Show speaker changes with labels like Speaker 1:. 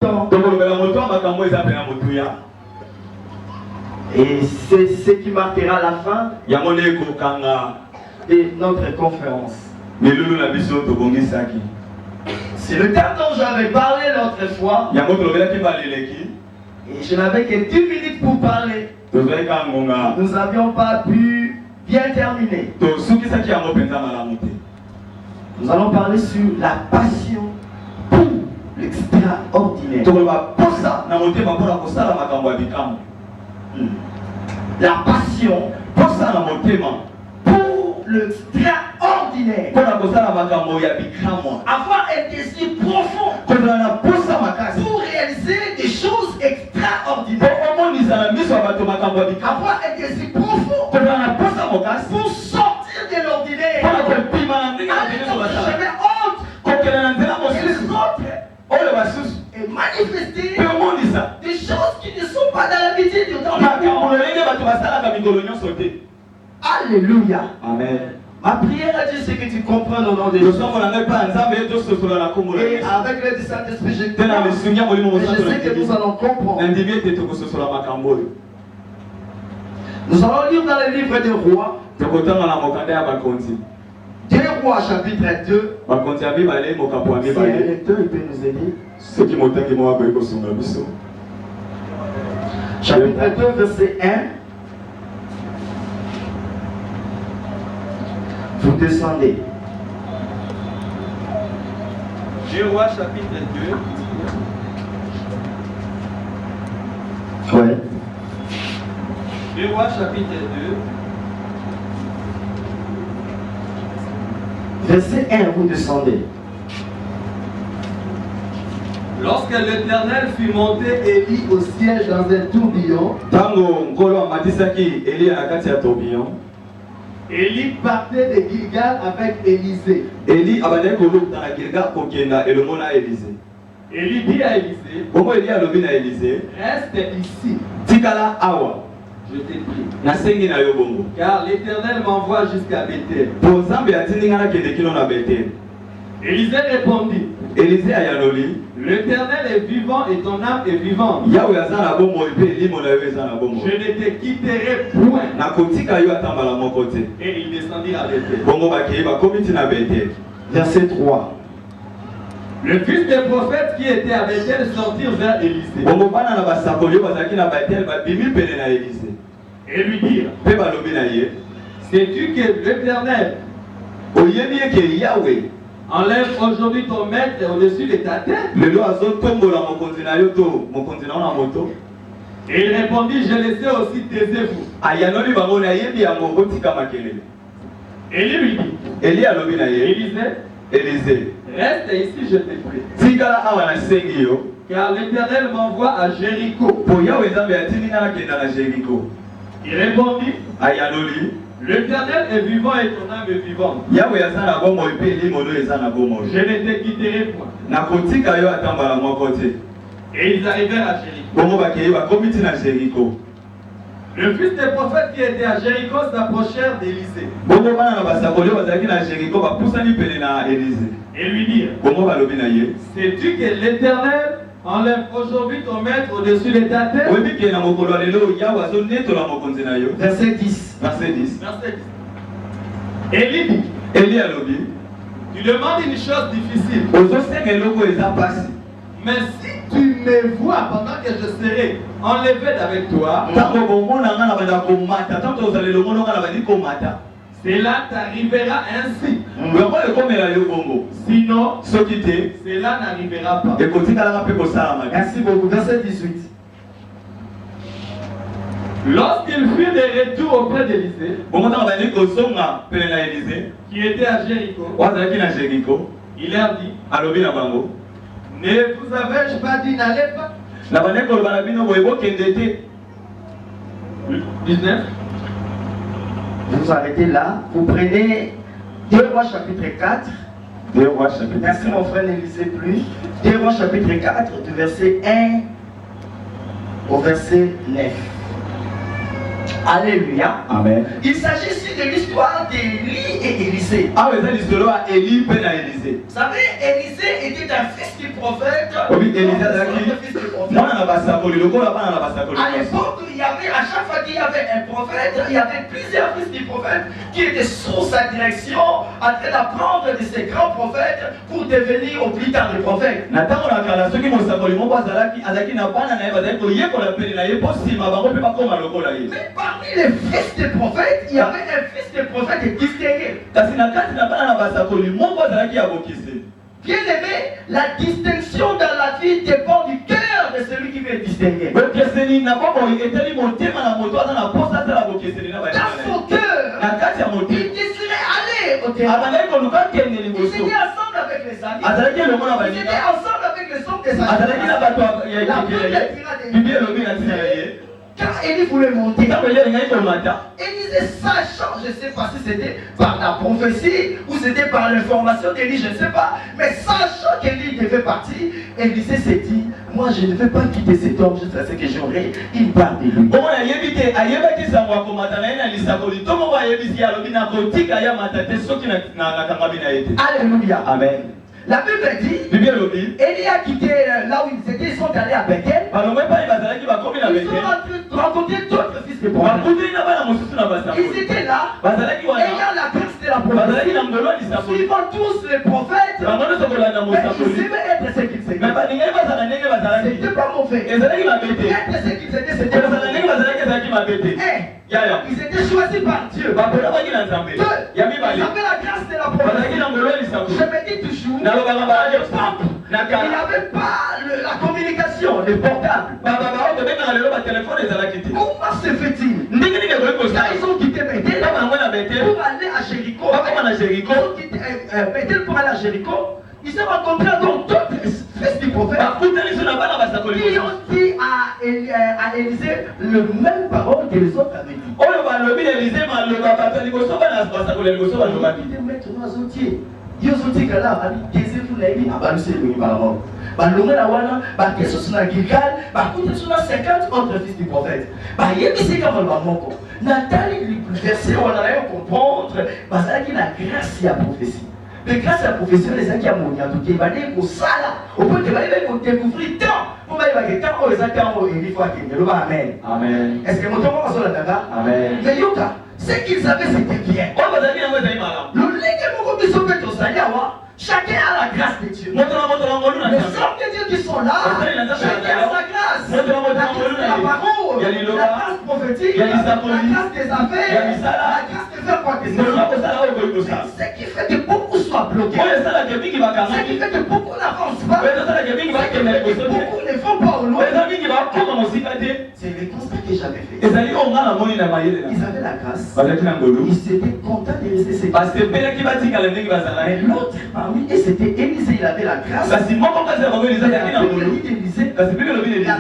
Speaker 1: temps. Et c'est ce qui marquera la fin de notre conférence. C'est le thème dont j'avais parlé l'autre fois. Et je n'avais que 10 minutes pour parler. Nous n'avions pas pu bien terminer. Nous allons parler sur la passion pour l'extraordinaire. La passion pour l'extraordinaire. Avoir un désir profond pour réaliser des choses extraordinaires. Avoir un désir profond pour sortir de l'ordinaire. Jamais honte et manifester des choses qui ne sont pas dans l'habitude de dans le monde. Alléluia.
Speaker 2: Amen.
Speaker 1: Ma prière a dit ce que tu comprends au nom de Jésus. Et avec l'aide du Saint-Esprit, je sais que nous allons comprendre. Nous allons lire dans le livre des Rois. 2 Rois chapitre 2. Si un lecteur, il peut nous aider. Chapitre 2, verset 1. Vous descendez.
Speaker 3: 2 Rois chapitre
Speaker 1: 2. Ouais.
Speaker 3: 2 Rois chapitre 2.
Speaker 1: Verset 1, vous descendez.
Speaker 3: Lorsque l'Éternel fut monté Élie au siège dans un tourbillon, Élie partait de Gilgal avec Élisée. Élie dit à Élisée, reste ici. Je t'ai pris. Car l'Éternel m'envoie jusqu'à Bethel. Élisée répondit, l'Éternel est vivant et ton âme est vivante. Je ne te quitterai point. Et il descendit à Bethel.
Speaker 1: Verset 3.
Speaker 3: Le fils des prophètes qui était à Bethel sortirent vers Élisée. Et lui dirent, sais-tu que l'Éternel enlève aujourd'hui ton maître au-dessus de ta tête? Et il répondit, je le sais aussi, taisez-vous. Élie lui dit, Élisée, reste ici, je te prie. Car l'Éternel m'envoie à Jéricho. Il répondit, l'Éternel est vivant et ton âme est vivante. Je ne te quitterai point. Et ils arrivèrent à Jéricho. Le fils des prophètes qui était à Jéricho s'approchèrent d'Élisée. Et lui dirent, sais-tu que l'Éternel enlève aujourd'hui ton maître au-dessus de ta tête?
Speaker 1: Verset 10.
Speaker 3: Élie dit, tu demandes une chose difficile. Mais si tu me vois pendant que je serai enlevé d'avec toi, cela t'arrivera ainsi. Sinon, cela n'arrivera pas.
Speaker 1: Merci beaucoup. Verset 18.
Speaker 3: Lorsqu'il fut de retour auprès d'Élisée, qui était à Jéricho, il leur dit, ne vous avais-je pas dit n'allez pas? 19.
Speaker 1: Vous arrêtez là. Vous prenez 2 Rois chapitre 4. Merci mon frère, ne lisez plus. 2 Rois chapitre 4, du verset 1 au verset 9. Alléluia.
Speaker 3: Amen.
Speaker 1: Il s'agit ici de l'histoire d'Élie et Élisée.
Speaker 3: Ah oui, c'est l'histoire d'Élie et Élisée.
Speaker 1: Vous savez, Élisée était un fils du prophète.
Speaker 3: Oui, Élisée
Speaker 1: À l'époque, il y avait, à chaque fois qu'il y avait un prophète, il y avait plusieurs fils du prophète qui étaient sous sa direction, en train d'apprendre de ces grands prophètes pour devenir au plus tard des prophètes. Mais parmi les fils des prophètes, il y avait un fils des prophètes distingué. Bien aimé, la distinction dans la vie dépend du cœur de celui qui veut distinguer. Dans son cœur, il désirait aller au terrain. Il s'était ensemble avec les amis. Il était ensemble avec les hommes des amis. La Bible dira quand Élie voulait monter, Élisée, sachant, je ne sais pas si c'était par la prophétie ou c'était par l'information d'Élie, je ne sais pas, mais sachant qu'Élie devait partir, Élisée s'est dit, moi je ne vais pas quitter cet homme jusqu'à ce que j'aurai une part de lui. Alléluia.
Speaker 3: Amen.
Speaker 1: La Bible dit, Élie a quitté là où ils étaient, ils sont allés à Bethel. Ils ont rencontré d'autres fils de prophètes. Ils étaient là, ayant la grâce de la prophétie, suivant tous les prophètes, mais ils aimaient être ce qu'ils étaient. C'était pas mauvais. Être ce qu'ils étaient, c'était mauvais. Ils étaient choisis par Dieu. Ils avaient la grâce de la prophétie. Je me dis toujours, il n'y avait pas la communication, le portable. Comment se fait-il? Quand ils ont quitté Bethel pour aller à Jéricho, Bethel pour aller à Jéricho, ils se sont rencontrés donc d'autres fils du prophète qui ont dit à Élisée le même parole que les autres avaient dit. Mais grâce à la prophétie, les gens qui ont monté, ils vont aller au Sala, au point de découvrir tant. Pour moi, il va y avoir tant, il faut qu'il Amen.
Speaker 3: Amen.
Speaker 1: Est-ce que mon temps va sur la table?
Speaker 3: Amen.
Speaker 1: Mais Yoka, ce qu'ils avaient, c'était bien. Le légué, mon gars, au Sala, chacun a la grâce de Dieu. Les hommes de Dieu qui sont là, chacun a sa grâce. La grâce de la parole, la grâce prophétique, la grâce des affaires, la grâce de faire quoi que ce soit. Ce qui fait que beaucoup soient bloqués. Ce qui fait que beaucoup n'avancent pas. Ce qui fait que beaucoup ne vont pas au loin. C'est le constat que j'avais fait. Ils avaient la grâce. Ils étaient contents de rester séparés. Mais l'autre parmi eux, c'était Élisée. Il avait la grâce.